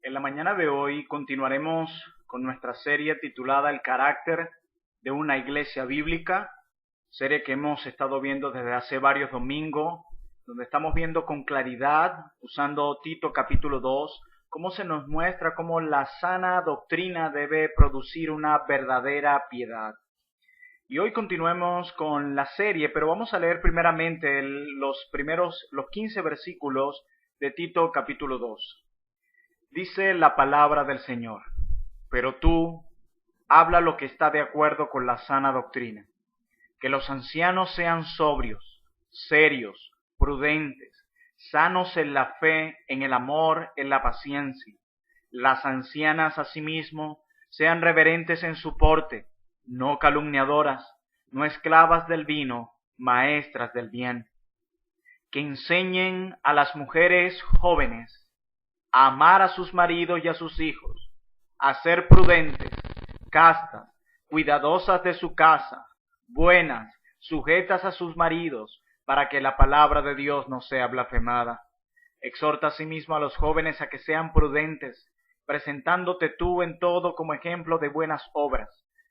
En la mañana de hoy continuaremos con nuestra serie titulada El carácter de una iglesia bíblica, serie que hemos estado viendo desde hace varios domingos, donde estamos viendo con claridad, usando Tito capítulo 2, cómo se nos muestra cómo la sana doctrina debe producir una verdadera piedad. Y hoy continuemos con la serie, pero vamos a leer primeramente los 15 versículos de Tito capítulo 2. Dice la palabra del Señor: pero tú habla lo que está de acuerdo con la sana doctrina, que los ancianos sean sobrios, serios, prudentes, sanos en la fe, en el amor, en la paciencia. Las ancianas asimismo sean reverentes en su porte, no calumniadoras, no esclavas del vino, maestras del bien. Que enseñen a las mujeres jóvenes a amar a sus maridos y a sus hijos, a ser prudentes, castas, cuidadosas de su casa, buenas, sujetas a sus maridos, para que la palabra de Dios no sea blasfemada. Exhorta asimismo a los jóvenes a que sean prudentes, presentándote tú en todo como ejemplo de buenas obras,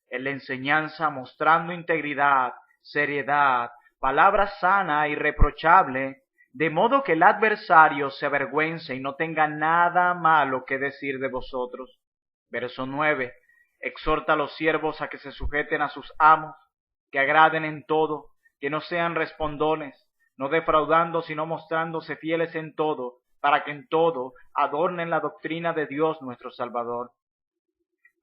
en la enseñanza mostrando integridad, seriedad, palabra sana e irreprochable, de modo que el adversario se avergüence y no tenga nada malo que decir de vosotros. Verso 9. Exhorta a los siervos a que se sujeten a sus amos, que agraden en todo, que no sean respondones, no defraudando, sino mostrándose fieles en todo, para que en todo adornen la doctrina de Dios nuestro Salvador.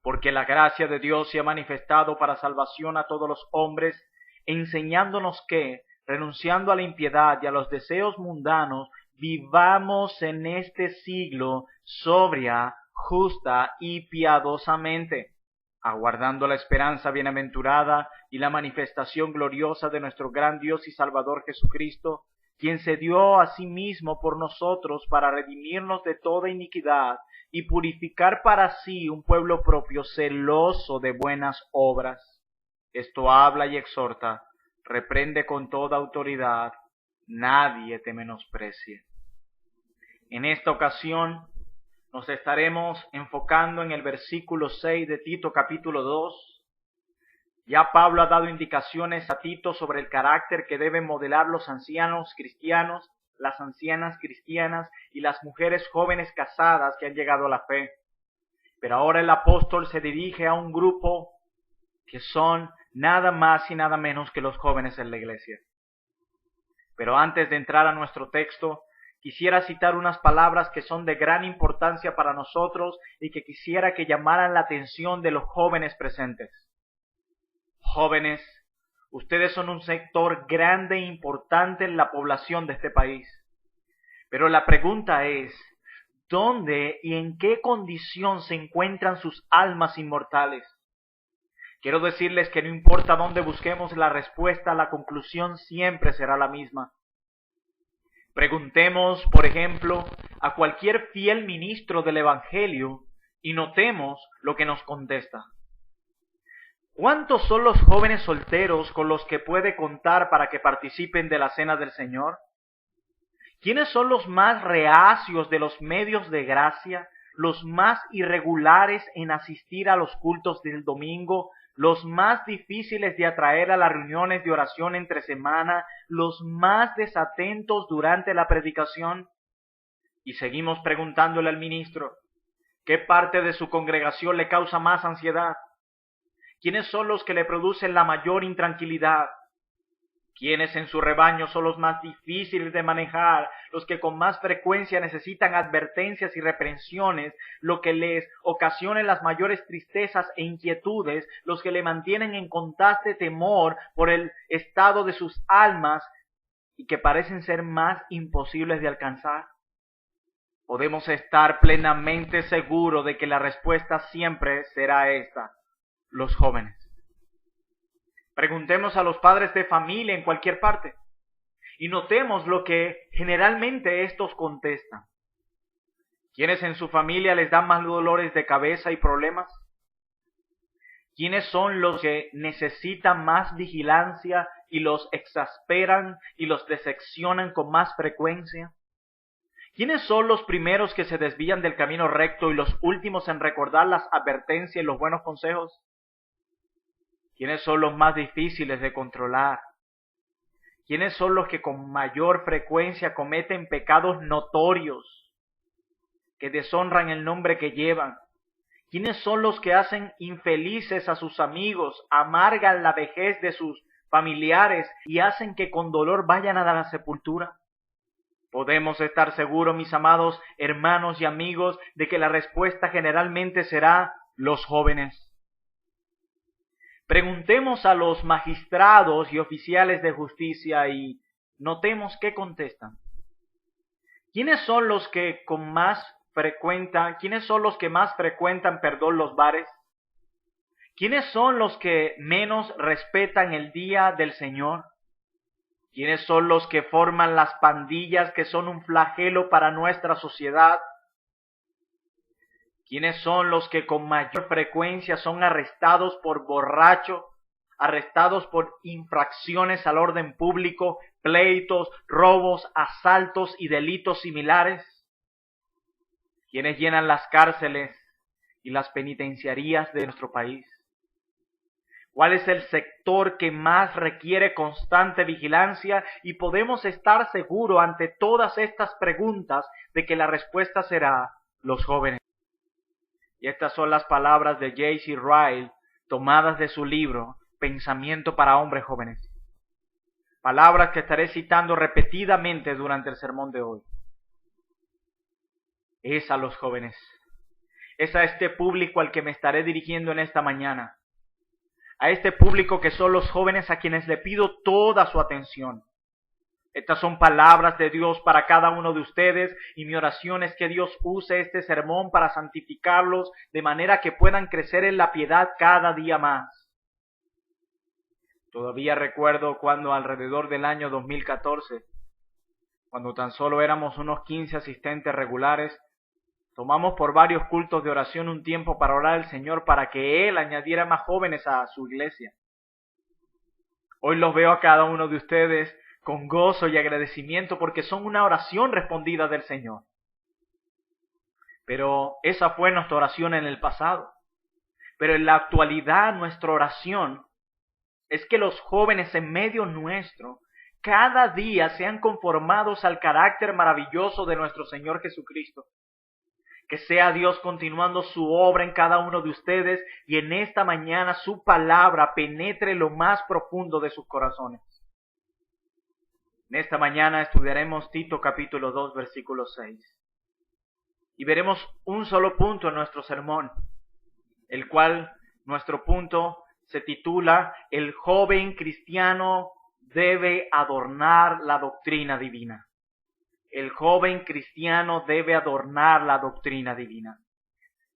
Porque la gracia de Dios se ha manifestado para salvación a todos los hombres, enseñándonos que, renunciando a la impiedad y a los deseos mundanos, vivamos en este siglo sobria, justa y piadosamente, aguardando la esperanza bienaventurada y la manifestación gloriosa de nuestro gran Dios y Salvador Jesucristo, quien se dio a sí mismo por nosotros para redimirnos de toda iniquidad y purificar para sí un pueblo propio celoso de buenas obras. Esto habla y exhorta, reprende con toda autoridad, nadie te menosprecie. En esta ocasión nos estaremos enfocando en el versículo 6 de Tito capítulo 2. Ya Pablo ha dado indicaciones a Tito sobre el carácter que deben modelar los ancianos cristianos, las ancianas cristianas y las mujeres jóvenes casadas que han llegado a la fe. Pero ahora el apóstol se dirige a un grupo que son nada más y nada menos que los jóvenes en la iglesia. Pero antes de entrar a nuestro texto, quisiera citar unas palabras que son de gran importancia para nosotros y que quisiera que llamaran la atención de los jóvenes presentes. Jóvenes, ustedes son un sector grande e importante en la población de este país. Pero la pregunta es, ¿dónde y en qué condición se encuentran sus almas inmortales? Quiero decirles que no importa dónde busquemos la respuesta, la conclusión siempre será la misma. Preguntemos, por ejemplo, a cualquier fiel ministro del Evangelio y notemos lo que nos contesta. ¿Cuántos son los jóvenes solteros con los que puede contar para que participen de la cena del Señor? ¿Quiénes son los más reacios de los medios de gracia, los más irregulares en asistir a los cultos del domingo, los más difíciles de atraer a las reuniones de oración entre semana, los más desatentos durante la predicación? Y seguimos preguntándole al ministro, ¿qué parte de su congregación le causa más ansiedad? ¿Quiénes son los que le producen la mayor intranquilidad? ¿Quiénes en su rebaño son los más difíciles de manejar, los que con más frecuencia necesitan advertencias y reprensiones, lo que les ocasiona las mayores tristezas e inquietudes, los que le mantienen en constante temor por el estado de sus almas y que parecen ser más imposibles de alcanzar? Podemos estar plenamente seguros de que la respuesta siempre será esta: los jóvenes. Preguntemos a los padres de familia en cualquier parte y notemos lo que generalmente estos contestan. ¿Quiénes en su familia les dan más dolores de cabeza y problemas? ¿Quiénes son los que necesitan más vigilancia y los exasperan y los decepcionan con más frecuencia? ¿Quiénes son los primeros que se desvían del camino recto y los últimos en recordar las advertencias y los buenos consejos? ¿Quiénes son los más difíciles de controlar? ¿Quiénes son los que con mayor frecuencia cometen pecados notorios que deshonran el nombre que llevan? ¿Quiénes son los que hacen infelices a sus amigos, amargan la vejez de sus familiares y hacen que con dolor vayan a la sepultura? Podemos estar seguros, mis amados hermanos y amigos, de que la respuesta generalmente será los jóvenes. Preguntemos a los magistrados y oficiales de justicia y notemos qué contestan. ¿Quiénes son los que más frecuentan los bares? ¿Quiénes son los que menos respetan el día del Señor? ¿Quiénes son los que forman las pandillas que son un flagelo para nuestra sociedad? ¿Quiénes son los que con mayor frecuencia son arrestados por borracho, arrestados por infracciones al orden público, pleitos, robos, asaltos y delitos similares? ¿Quiénes llenan las cárceles y las penitenciarías de nuestro país? ¿Cuál es el sector que más requiere constante vigilancia? Y podemos estar seguros ante todas estas preguntas de que la respuesta será los jóvenes. Y estas son las palabras de J.C. Ryle tomadas de su libro Pensamiento para hombres jóvenes. Palabras que estaré citando repetidamente durante el sermón de hoy. Es a los jóvenes. Es a este público al que me estaré dirigiendo en esta mañana. A este público que son los jóvenes a quienes le pido toda su atención. Estas son palabras de Dios para cada uno de ustedes y mi oración es que Dios use este sermón para santificarlos de manera que puedan crecer en la piedad cada día más. Todavía recuerdo cuando alrededor del año 2014, cuando tan solo éramos unos 15 asistentes regulares, tomamos por varios cultos de oración un tiempo para orar al Señor para que Él añadiera más jóvenes a su iglesia. Hoy los veo a cada uno de ustedes con gozo y agradecimiento porque son una oración respondida del Señor. Pero esa fue nuestra oración en el pasado. Pero en la actualidad nuestra oración es que los jóvenes en medio nuestro cada día sean conformados al carácter maravilloso de nuestro Señor Jesucristo. Que sea Dios continuando su obra en cada uno de ustedes y en esta mañana su palabra penetre lo más profundo de sus corazones. En esta mañana estudiaremos Tito capítulo 2 versículo 6. Y veremos un solo punto en nuestro sermón, el cual nuestro punto se titula El joven cristiano debe adornar la doctrina divina. El joven cristiano debe adornar la doctrina divina.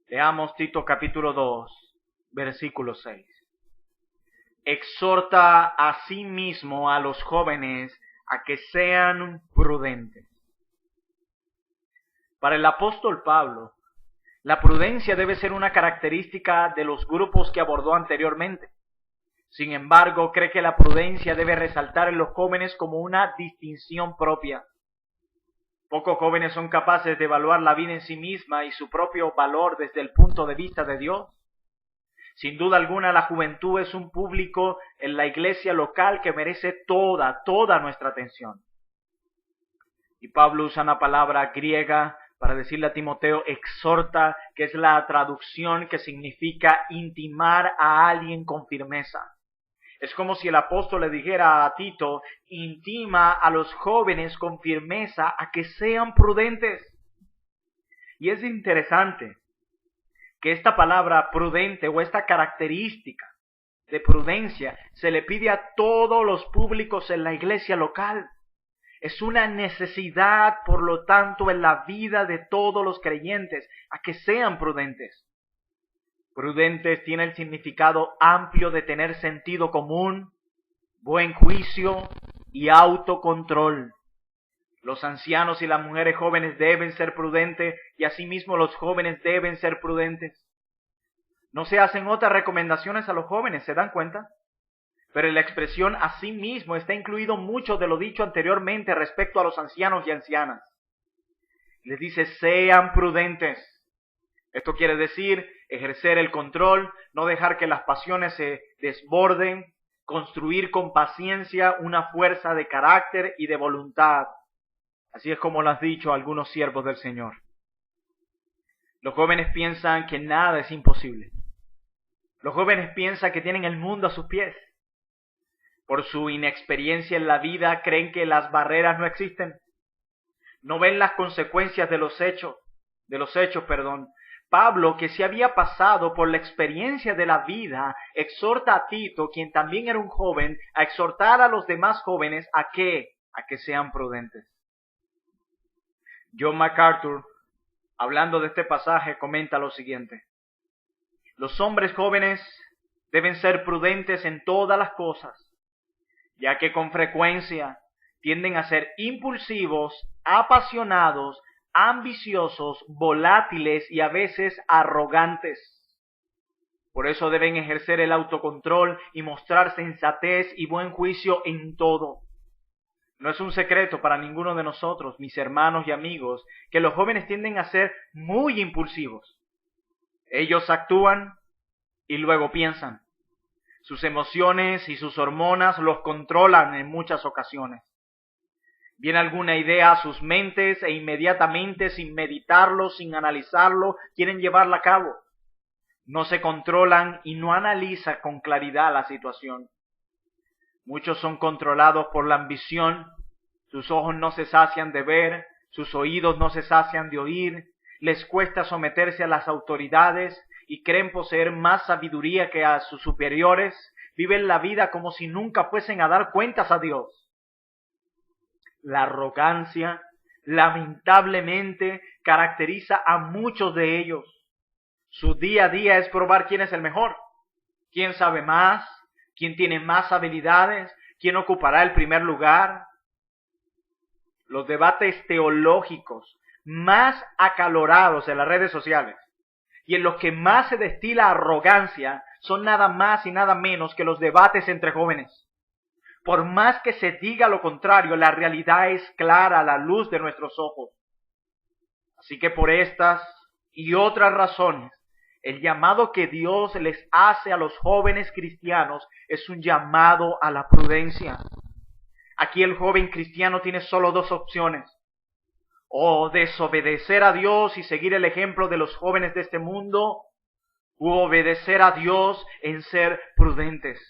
Leamos Tito capítulo 2, versículo 6. Exhorta a sí mismo a los jóvenes a que sean prudentes. Para el apóstol Pablo, la prudencia debe ser una característica de los grupos que abordó anteriormente. Sin embargo, cree que la prudencia debe resaltar en los jóvenes como una distinción propia. Pocos jóvenes son capaces de evaluar la vida en sí misma y su propio valor desde el punto de vista de Dios. Sin duda alguna, la juventud es un público en la iglesia local que merece toda nuestra atención. Y Pablo usa una palabra griega para decirle a Timoteo, exhorta, que es la traducción que significa intimar a alguien con firmeza. Es como si el apóstol le dijera a Tito, intima a los jóvenes con firmeza a que sean prudentes. Y es interesante que esta palabra prudente o esta característica de prudencia se le pide a todos los públicos en la iglesia local. Es una necesidad, por lo tanto, en la vida de todos los creyentes, a que sean prudentes. Prudentes tiene el significado amplio de tener sentido común, buen juicio y autocontrol. Los ancianos y las mujeres jóvenes deben ser prudentes y asimismo los jóvenes deben ser prudentes. No se hacen otras recomendaciones a los jóvenes, ¿se dan cuenta? Pero en la expresión asimismo está incluido mucho de lo dicho anteriormente respecto a los ancianos y ancianas. Les dice, sean prudentes. Esto quiere decir ejercer el control, no dejar que las pasiones se desborden, construir con paciencia una fuerza de carácter y de voluntad. Así es como lo han dicho algunos siervos del Señor. Los jóvenes piensan que nada es imposible. Los jóvenes piensan que tienen el mundo a sus pies. Por su inexperiencia en la vida creen que las barreras no existen. No ven las consecuencias de los hechos. Pablo, que se había pasado por la experiencia de la vida, exhorta a Tito, quien también era un joven, a exhortar a los demás jóvenes a que sean prudentes. John MacArthur, hablando de este pasaje, comenta lo siguiente: los hombres jóvenes deben ser prudentes en todas las cosas, ya que con frecuencia tienden a ser impulsivos, apasionados, ambiciosos, volátiles y a veces arrogantes. Por eso deben ejercer el autocontrol y mostrar sensatez y buen juicio en todo. No es un secreto para ninguno de nosotros, mis hermanos y amigos, que los jóvenes tienden a ser muy impulsivos. Ellos actúan y luego piensan. Sus emociones y sus hormonas los controlan en muchas ocasiones. Viene alguna idea a sus mentes e inmediatamente, sin meditarlo, sin analizarlo, quieren llevarla a cabo. No se controlan y no analizan con claridad la situación. Muchos son controlados por la ambición, sus ojos no se sacian de ver, sus oídos no se sacian de oír, les cuesta someterse a las autoridades y creen poseer más sabiduría que a sus superiores, viven la vida como si nunca fuesen a dar cuentas a Dios. La arrogancia, lamentablemente, caracteriza a muchos de ellos. Su día a día es probar quién es el mejor, quién sabe más, quién tiene más habilidades, quién ocupará el primer lugar. Los debates teológicos más acalorados en las redes sociales y en los que más se destila arrogancia son nada más y nada menos que los debates entre jóvenes. Por más que se diga lo contrario, la realidad es clara a la luz de nuestros ojos. Así que por estas y otras razones, el llamado que Dios les hace a los jóvenes cristianos es un llamado a la prudencia. Aquí el joven cristiano tiene solo dos opciones: o desobedecer a Dios y seguir el ejemplo de los jóvenes de este mundo, u obedecer a Dios en ser prudentes.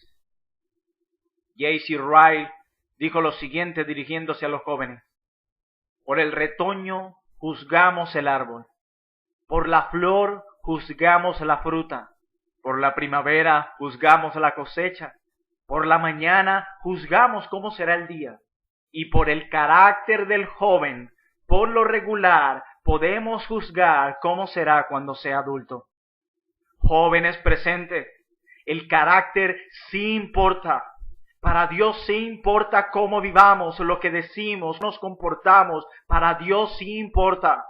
J.C. Ryle dijo lo siguiente dirigiéndose a los jóvenes: por el retoño juzgamos el árbol, por la flor juzgamos la fruta, por la primavera juzgamos la cosecha, por la mañana juzgamos cómo será el día, y por el carácter del joven, por lo regular, podemos juzgar cómo será cuando sea adulto. Jóvenes presentes, el carácter sí importa. Para Dios sí importa cómo vivamos, lo que decimos, nos comportamos. Para Dios sí importa.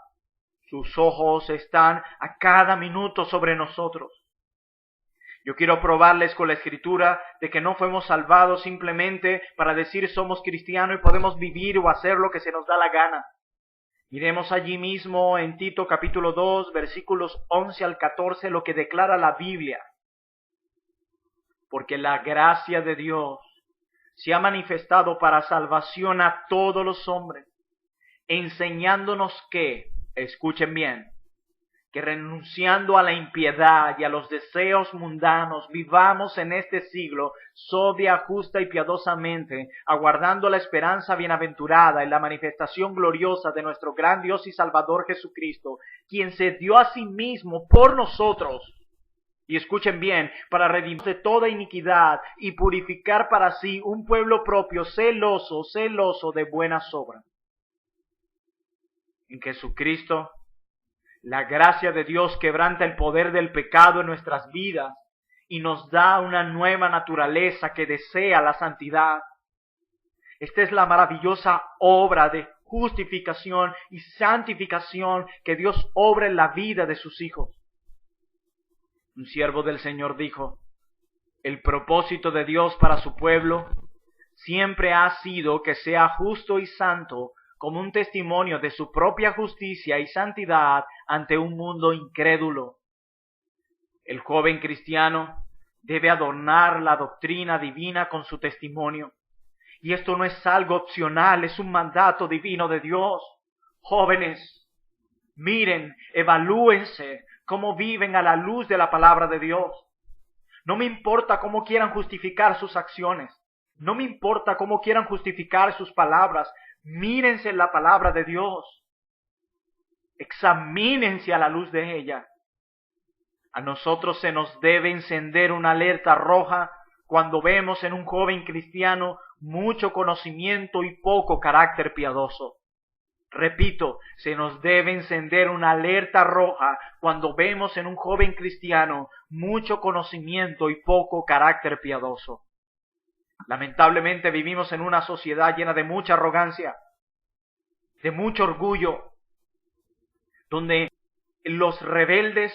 Sus ojos están a cada minuto sobre nosotros. Yo quiero probarles con la Escritura de que no fuimos salvados simplemente para decir somos cristianos y podemos vivir o hacer lo que se nos da la gana. Miremos allí mismo en Tito capítulo 2, versículos 11 al 14, lo que declara la Biblia. Porque la gracia de Dios se ha manifestado para salvación a todos los hombres, enseñándonos que, escuchen bien, que renunciando a la impiedad y a los deseos mundanos, vivamos en este siglo sobria, justa y piadosamente, aguardando la esperanza bienaventurada y la manifestación gloriosa de nuestro gran Dios y Salvador Jesucristo, quien se dio a sí mismo por nosotros. Y escuchen bien, para redimir de toda iniquidad y purificar para sí un pueblo propio celoso de buenas obras. En Jesucristo, la gracia de Dios quebranta el poder del pecado en nuestras vidas y nos da una nueva naturaleza que desea la santidad. Esta es la maravillosa obra de justificación y santificación que Dios obra en la vida de sus hijos. Un siervo del Señor dijo: el propósito de Dios para su pueblo siempre ha sido que sea justo y santo como un testimonio de su propia justicia y santidad ante un mundo incrédulo. El joven cristiano debe adornar la doctrina divina con su testimonio. Y esto no es algo opcional, es un mandato divino de Dios. Jóvenes, miren, evalúense cómo viven a la luz de la palabra de Dios. No me importa cómo quieran justificar sus acciones. No me importa cómo quieran justificar sus palabras. Mírense en la palabra de Dios. Examínense a la luz de ella. A nosotros se nos debe encender una alerta roja cuando vemos en un joven cristiano mucho conocimiento y poco carácter piadoso. Repito, se nos debe encender una alerta roja cuando vemos en un joven cristiano mucho conocimiento y poco carácter piadoso. Lamentablemente vivimos en una sociedad llena de mucha arrogancia, de mucho orgullo, donde los rebeldes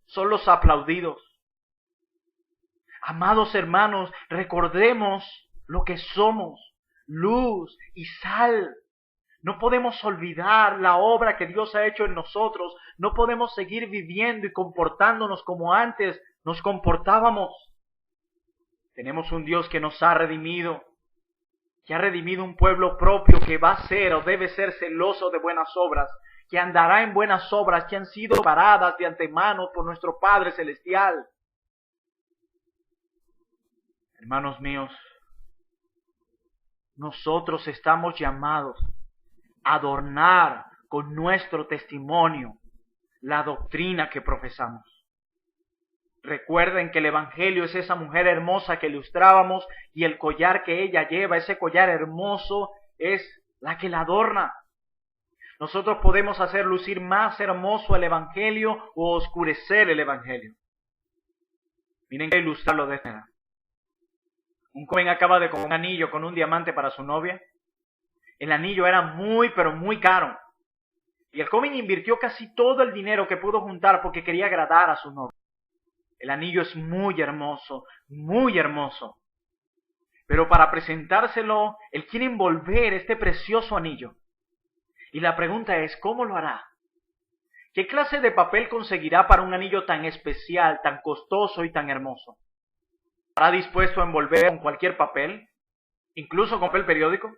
son los aplaudidos. Amados hermanos, recordemos lo que somos, luz y sal. No podemos olvidar la obra que Dios ha hecho en nosotros. No podemos seguir viviendo y comportándonos como antes nos comportábamos. Tenemos un Dios que nos ha redimido, que ha redimido un pueblo propio que va a ser o debe ser celoso de buenas obras, que andará en buenas obras que han sido preparadas de antemano por nuestro Padre Celestial. Hermanos míos, nosotros estamos llamados a adornar con nuestro testimonio la doctrina que profesamos. Recuerden que el Evangelio es esa mujer hermosa que ilustrábamos y el collar que ella lleva, ese collar hermoso, es la que la adorna. Nosotros podemos hacer lucir más hermoso el Evangelio o oscurecer el Evangelio. Miren que ilustrarlo de esta manera. Un joven acaba de comprar un anillo con un diamante para su novia. El anillo era muy, pero muy caro. Y el joven invirtió casi todo el dinero que pudo juntar porque quería agradar a su novia. El anillo es muy hermoso, muy hermoso. Pero para presentárselo, él quiere envolver este precioso anillo. Y la pregunta es, ¿cómo lo hará? ¿Qué clase de papel conseguirá para un anillo tan especial, tan costoso y tan hermoso? ¿Estará dispuesto a envolver con cualquier papel, incluso con papel periódico?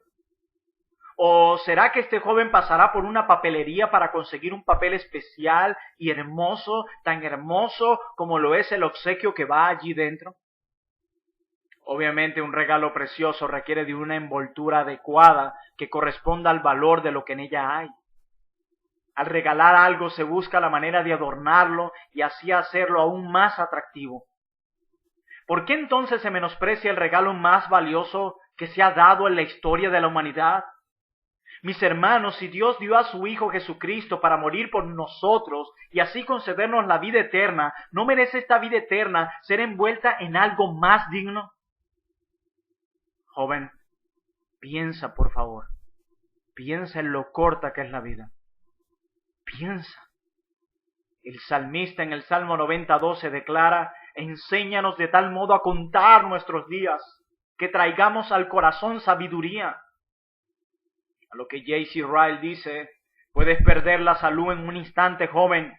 ¿O será que este joven pasará por una papelería para conseguir un papel especial y hermoso, tan hermoso como lo es el obsequio que va allí dentro? Obviamente un regalo precioso requiere de una envoltura adecuada que corresponda al valor de lo que en ella hay. Al regalar algo se busca la manera de adornarlo y así hacerlo aún más atractivo. ¿Por qué entonces se menosprecia el regalo más valioso que se ha dado en la historia de la humanidad? Mis hermanos, si Dios dio a su Hijo Jesucristo para morir por nosotros y así concedernos la vida eterna, ¿no merece esta vida eterna ser envuelta en algo más digno? Joven, piensa por favor, piensa en lo corta que es la vida. Piensa. El salmista en el Salmo 90:12 declara: enséñanos de tal modo a contar nuestros días, que traigamos al corazón sabiduría. A lo que J.C. Ryle dice: puedes perder la salud en un instante, joven.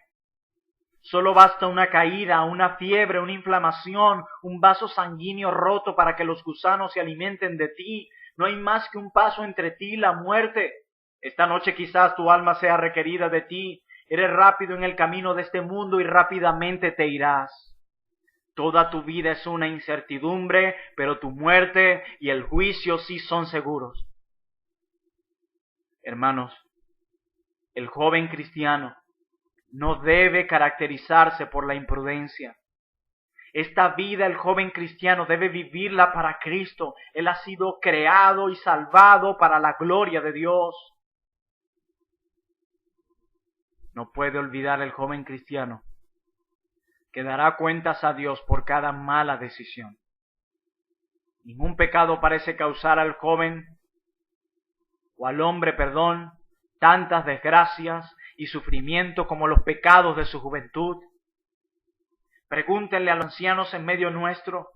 Solo basta una caída, una fiebre, una inflamación, un vaso sanguíneo roto para que los gusanos se alimenten de ti. No hay más que un paso entre ti y la muerte. Esta noche quizás tu alma sea requerida de ti. Eres rápido en el camino de este mundo y rápidamente te irás. Toda tu vida es una incertidumbre, pero tu muerte y el juicio sí son seguros. Hermanos, el joven cristiano no debe caracterizarse por la imprudencia. Esta vida el joven cristiano debe vivirla para Cristo. Él ha sido creado y salvado para la gloria de Dios. No puede olvidar el joven cristiano que dará cuentas a Dios por cada mala decisión. Ningún pecado parece causar al joven o al hombre, tantas desgracias y sufrimiento como los pecados de su juventud. Pregúntenle a los ancianos en medio nuestro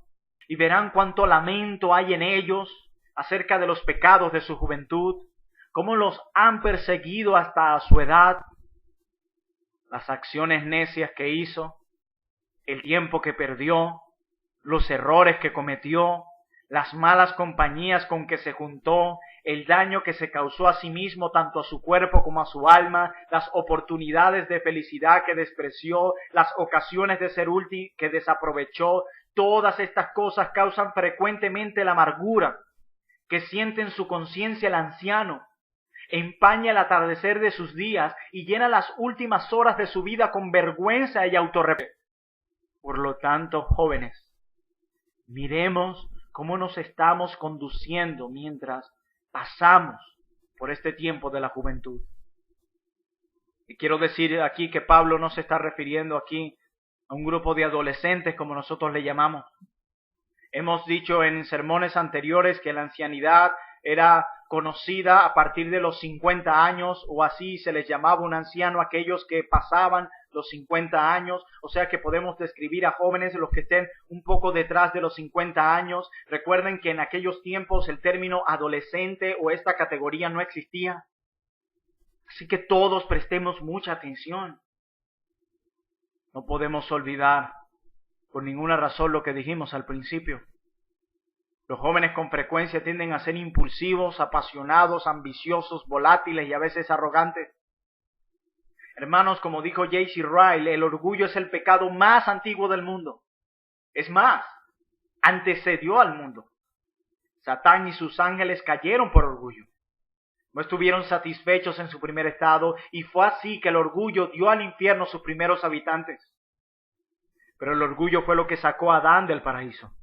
y verán cuánto lamento hay en ellos acerca de los pecados de su juventud. cómo los han perseguido hasta su edad, las acciones necias que hizo, el tiempo que perdió, los errores que cometió, las malas compañías con que se juntó, el daño que se causó a sí mismo, tanto a su cuerpo como a su alma, las oportunidades de felicidad que despreció, las ocasiones de ser útil que desaprovechó. Todas estas cosas causan frecuentemente la amargura que siente en su conciencia el anciano, empaña el atardecer de sus días y llena las últimas horas de su vida con vergüenza y autorreproche. Por lo tanto, jóvenes, miremos cómo nos estamos conduciendo mientras pasamos por este tiempo de la juventud. Y quiero decir aquí que Pablo no se está refiriendo aquí a un grupo de adolescentes como nosotros le llamamos. Hemos dicho en sermones anteriores que la ancianidad era conocida a partir de los 50 años, o así se les llamaba un anciano a aquellos que pasaban los 50 años, o sea que podemos describir a jóvenes los que estén un poco detrás de los 50 años. Recuerden que en aquellos tiempos el término adolescente o esta categoría no existía. Así que todos prestemos mucha atención. No podemos olvidar por ninguna razón lo que dijimos al principio. Los jóvenes con frecuencia tienden a ser impulsivos, apasionados, ambiciosos, volátiles y a veces arrogantes. Hermanos, como dijo J.C. Ryle, el orgullo es el pecado más antiguo del mundo. Es más, antecedió al mundo. Satán y sus ángeles cayeron por orgullo. No estuvieron satisfechos en su primer estado y fue así que el orgullo dio al infierno sus primeros habitantes. Pero el orgullo fue lo que sacó a Adán del paraíso.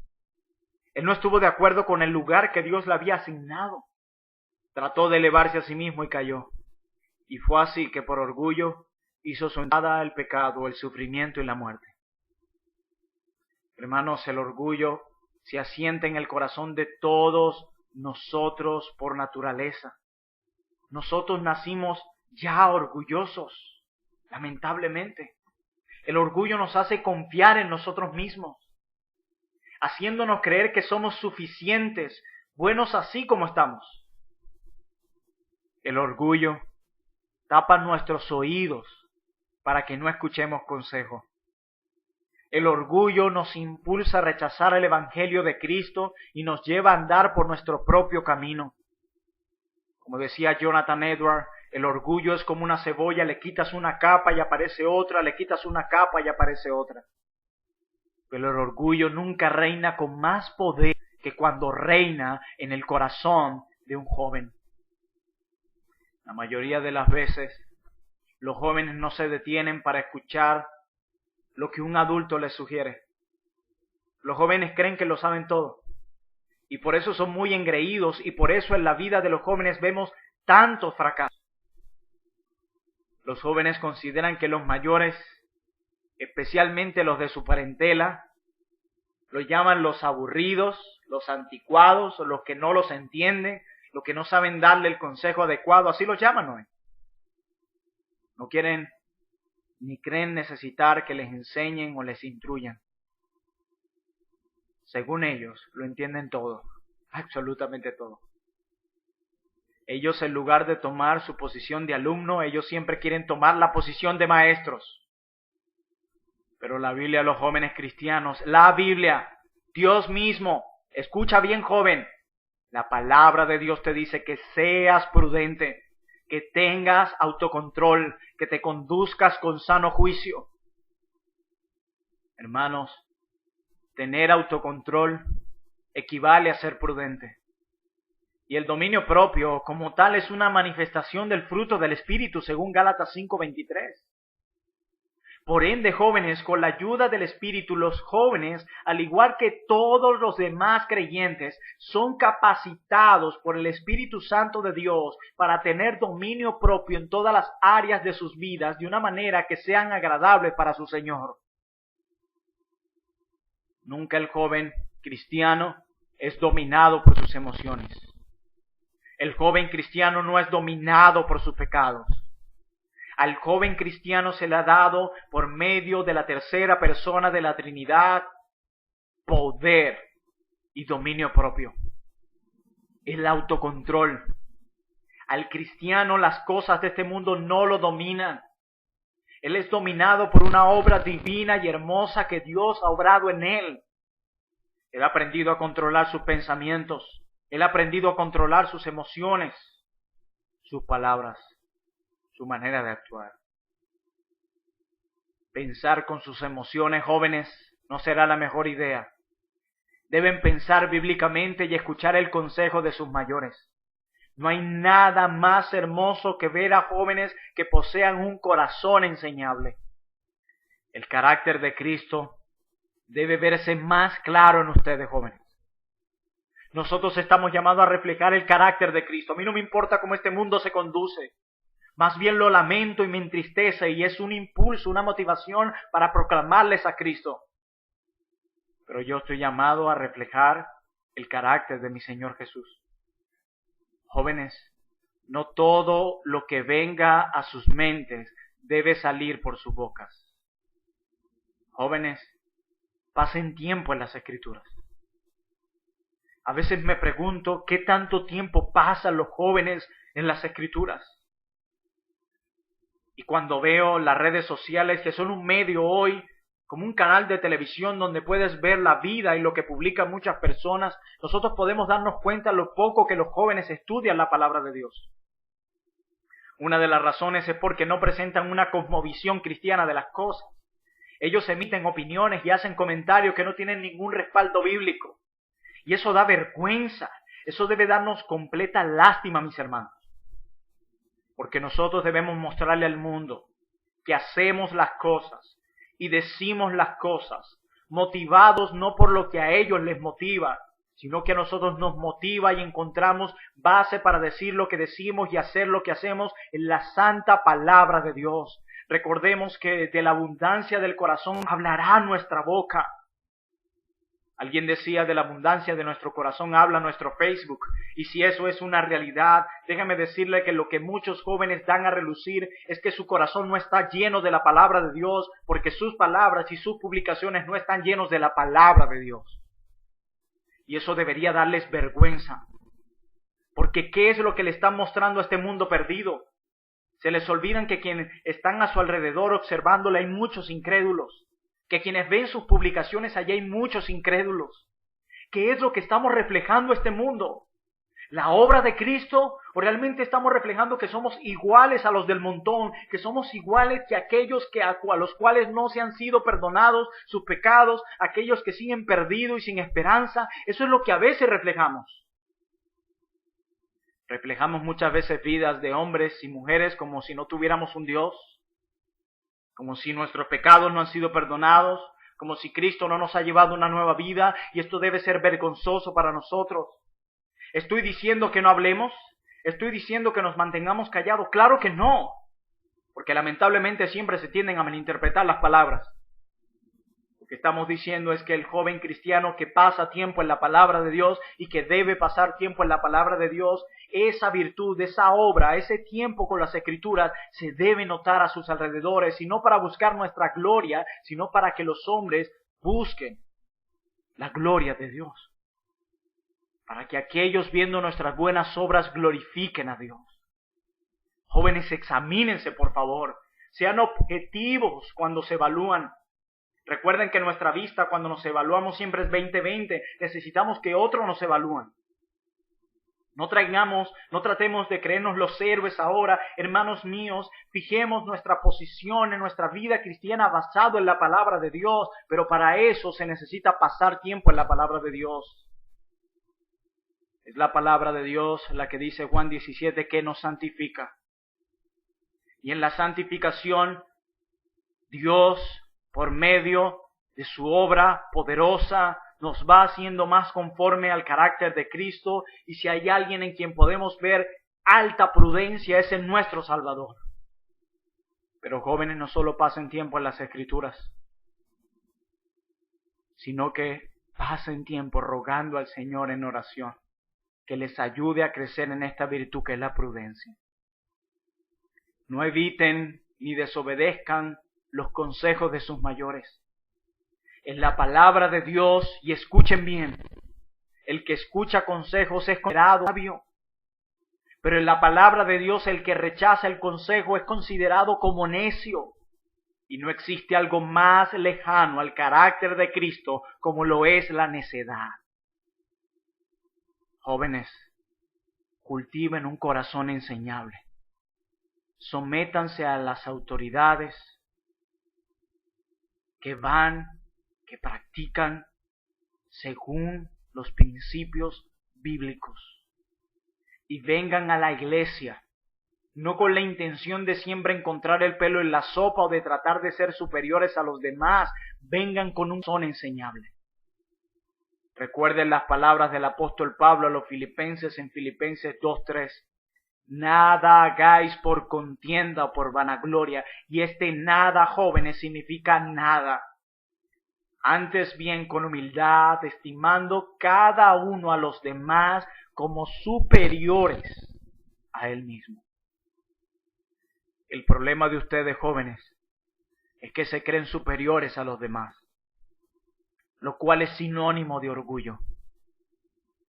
Él no estuvo de acuerdo con el lugar que Dios le había asignado. Trató de elevarse a sí mismo y cayó. Y fue así que por orgullo hizo su entrada al pecado, el sufrimiento y la muerte. Hermanos, el orgullo se asienta en el corazón de todos nosotros por naturaleza. Nosotros nacimos ya orgullosos, lamentablemente. El orgullo nos hace confiar en nosotros mismos, haciéndonos creer que somos suficientes, buenos así como estamos. El orgullo tapa nuestros oídos para que no escuchemos consejo. El orgullo nos impulsa a rechazar el Evangelio de Cristo y nos lleva a andar por nuestro propio camino. Como decía Jonathan Edwards, el orgullo es como una cebolla, le quitas una capa y aparece otra, le quitas una capa y aparece otra. Pero el orgullo nunca reina con más poder que cuando reina en el corazón de un joven. La mayoría de las veces, los jóvenes no se detienen para escuchar lo que un adulto les sugiere. Los jóvenes creen que lo saben todo. Y por eso son muy engreídos y por eso en la vida de los jóvenes vemos tantos fracasos. Los jóvenes consideran que los mayores, especialmente los de su parentela, los llaman los aburridos, los anticuados, o los que no los entienden, los que no saben darle el consejo adecuado, así los llaman hoy. No quieren ni creen necesitar que les enseñen o les instruyan. Según ellos, lo entienden todo, absolutamente todo. Ellos, en lugar de tomar su posición de alumno, ellos siempre quieren tomar la posición de maestros. Pero la Biblia a los jóvenes cristianos, la Biblia, Dios mismo, escucha bien, joven, la palabra de Dios te dice que seas prudente, que tengas autocontrol, que te conduzcas con sano juicio. Hermanos, tener autocontrol equivale a ser prudente. Y el dominio propio, como tal, es una manifestación del fruto del Espíritu, según Gálatas 5:23. Por ende, jóvenes, con la ayuda del Espíritu, los jóvenes, al igual que todos los demás creyentes, son capacitados por el Espíritu Santo de Dios para tener dominio propio en todas las áreas de sus vidas de una manera que sean agradables para su Señor. Nunca el joven cristiano es dominado por sus emociones. El joven cristiano no es dominado por sus pecados. Al joven cristiano se le ha dado, por medio de la tercera persona de la Trinidad, poder y dominio propio. El autocontrol. Al cristiano las cosas de este mundo no lo dominan. Él es dominado por una obra divina y hermosa que Dios ha obrado en él. Él ha aprendido a controlar sus pensamientos. Él ha aprendido a controlar sus emociones, sus palabras, su manera de actuar. Pensar con sus emociones, jóvenes, no será la mejor idea. Deben pensar bíblicamente y escuchar el consejo de sus mayores. No hay nada más hermoso que ver a jóvenes que posean un corazón enseñable. El carácter de Cristo debe verse más claro en ustedes, jóvenes. Nosotros estamos llamados a reflejar el carácter de Cristo. A mí no me importa cómo este mundo se conduce. Más bien lo lamento y me entristece y es un impulso, una motivación para proclamarles a Cristo. Pero yo estoy llamado a reflejar el carácter de mi Señor Jesús. Jóvenes, no todo lo que venga a sus mentes debe salir por sus bocas. Jóvenes, pasen tiempo en las Escrituras. A veces me pregunto qué tanto tiempo pasan los jóvenes en las Escrituras. Y cuando veo las redes sociales, que son un medio hoy, como un canal de televisión donde puedes ver la vida y lo que publican muchas personas, nosotros podemos darnos cuenta lo poco que los jóvenes estudian la palabra de Dios. Una de las razones es porque no presentan una cosmovisión cristiana de las cosas. Ellos emiten opiniones y hacen comentarios que no tienen ningún respaldo bíblico. Y eso da vergüenza. Eso debe darnos completa lástima, mis hermanos. Porque nosotros debemos mostrarle al mundo que hacemos las cosas y decimos las cosas, motivados no por lo que a ellos les motiva, sino que a nosotros nos motiva y encontramos base para decir lo que decimos y hacer lo que hacemos en la santa palabra de Dios. Recordemos que de la abundancia del corazón hablará nuestra boca. Alguien decía, de la abundancia de nuestro corazón habla nuestro Facebook. Y si eso es una realidad, déjame decirle que lo que muchos jóvenes dan a relucir es que su corazón no está lleno de la palabra de Dios, porque sus palabras y sus publicaciones no están llenos de la palabra de Dios. Y eso debería darles vergüenza. Porque ¿qué es lo que le están mostrando a este mundo perdido? Se les olvidan que quienes están a su alrededor observándole hay muchos incrédulos. Que quienes ven sus publicaciones allí hay muchos incrédulos. ¿Qué es lo que estamos reflejando a este mundo? ¿La obra de Cristo? ¿O realmente estamos reflejando que somos iguales a los del montón? ¿Que somos iguales que aquellos a los cuales no se han sido perdonados sus pecados? ¿Aquellos que siguen perdidos y sin esperanza? Eso es lo que a veces reflejamos. Reflejamos muchas veces vidas de hombres y mujeres como si no tuviéramos un Dios. Como si nuestros pecados no han sido perdonados, como si Cristo no nos ha llevado una nueva vida, y esto debe ser vergonzoso para nosotros. ¿Estoy diciendo que no hablemos? ¿Estoy diciendo que nos mantengamos callados? Claro que no, porque lamentablemente siempre se tienden a malinterpretar las palabras. Lo que estamos diciendo es que el joven cristiano que pasa tiempo en la palabra de Dios y que debe pasar tiempo en la palabra de Dios, esa virtud, esa obra, ese tiempo con las Escrituras se debe notar a sus alrededores, y no para buscar nuestra gloria, sino para que los hombres busquen la gloria de Dios. Para que aquellos viendo nuestras buenas obras glorifiquen a Dios. Jóvenes, examínense por favor, sean objetivos cuando se evalúan. Recuerden que nuestra vista cuando nos evaluamos siempre es 20-20, necesitamos que otros nos evalúen. No tratemos de creernos los héroes ahora, hermanos míos, fijemos nuestra posición en nuestra vida cristiana basado en la palabra de Dios, pero para eso se necesita pasar tiempo en la palabra de Dios. Es la palabra de Dios la que dice Juan 17 que nos santifica. Y en la santificación, Dios, por medio de su obra poderosa, nos va haciendo más conforme al carácter de Cristo, y si hay alguien en quien podemos ver alta prudencia es en nuestro Salvador. Pero jóvenes, no solo pasen tiempo en las Escrituras, sino que pasen tiempo rogando al Señor en oración, que les ayude a crecer en esta virtud que es la prudencia. No eviten ni desobedezcan los consejos de sus mayores. Es la palabra de Dios, y escuchen bien, el que escucha consejos es considerado sabio, Pero en la palabra de Dios el que rechaza el consejo es considerado como necio. Y no existe algo más lejano al carácter de Cristo como lo es la necedad. Jóvenes, cultiven un corazón enseñable. Sométanse a las autoridades que practican según los principios bíblicos. Y vengan a la iglesia, no con la intención de siempre encontrar el pelo en la sopa o de tratar de ser superiores a los demás. Vengan con un corazón enseñable. Recuerden las palabras del apóstol Pablo a los filipenses en Filipenses 2:3. Nada hagáis por contienda o por vanagloria. Y nada, jóvenes, significa nada. Antes bien con humildad, estimando cada uno a los demás como superiores a él mismo. El problema de ustedes, jóvenes, es que se creen superiores a los demás, lo cual es sinónimo de orgullo.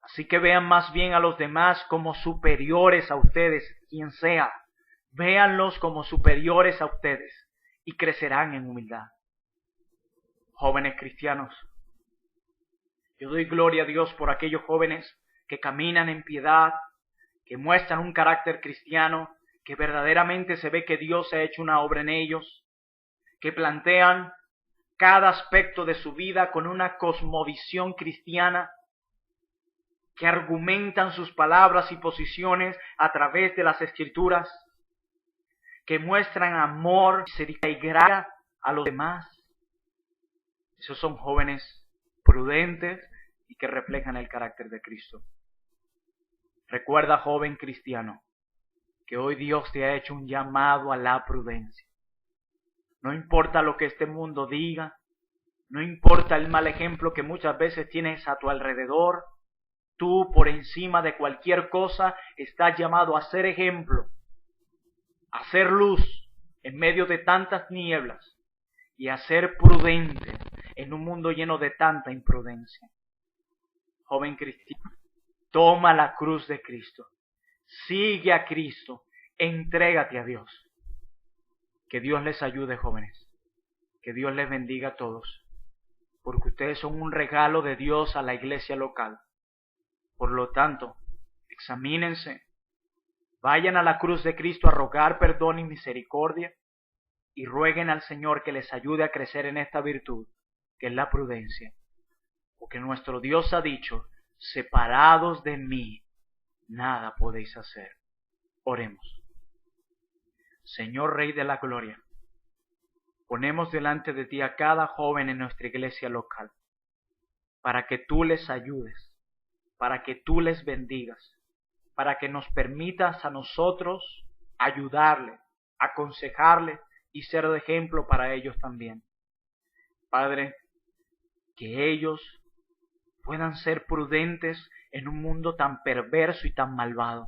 Así que vean más bien a los demás como superiores a ustedes, quien sea. Véanlos como superiores a ustedes y crecerán en humildad. Jóvenes cristianos, yo doy gloria a Dios por aquellos jóvenes que caminan en piedad, que muestran un carácter cristiano, que verdaderamente se ve que Dios ha hecho una obra en ellos, que plantean cada aspecto de su vida con una cosmovisión cristiana, que argumentan sus palabras y posiciones a través de las Escrituras, que muestran amor, misericordia y gracia a los demás. Esos son jóvenes prudentes y que reflejan el carácter de Cristo. Recuerda, joven cristiano, que hoy Dios te ha hecho un llamado a la prudencia. No importa lo que este mundo diga, no importa el mal ejemplo que muchas veces tienes a tu alrededor, tú por encima de cualquier cosa estás llamado a ser ejemplo, a ser luz en medio de tantas nieblas y a ser prudente en un mundo lleno de tanta imprudencia. Joven cristiano, toma la cruz de Cristo, sigue a Cristo, entrégate a Dios. Que Dios les ayude, jóvenes, que Dios les bendiga a todos, porque ustedes son un regalo de Dios a la iglesia local. Por lo tanto, examínense, vayan a la cruz de Cristo a rogar perdón y misericordia y rueguen al Señor que les ayude a crecer en esta virtud, que es la prudencia. Porque nuestro Dios ha dicho, separados de mí, nada podéis hacer. Oremos. Señor Rey de la Gloria, ponemos delante de ti a cada joven en nuestra iglesia local, para que tú les ayudes, para que tú les bendigas, para que nos permitas a nosotros ayudarles, aconsejarles y ser de ejemplo para ellos también. Padre, que ellos puedan ser prudentes en un mundo tan perverso y tan malvado.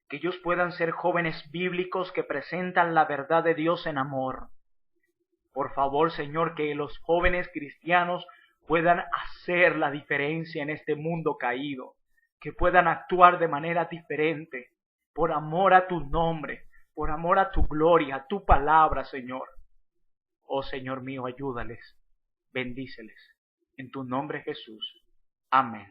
Que ellos puedan ser jóvenes bíblicos que presentan la verdad de Dios en amor. Por favor, Señor, que los jóvenes cristianos puedan hacer la diferencia en este mundo caído, que puedan actuar de manera diferente, por amor a tu nombre, por amor a tu gloria, a tu palabra, Señor. Oh Señor mío, ayúdales, bendíceles. En tu nombre, Jesús. Amén.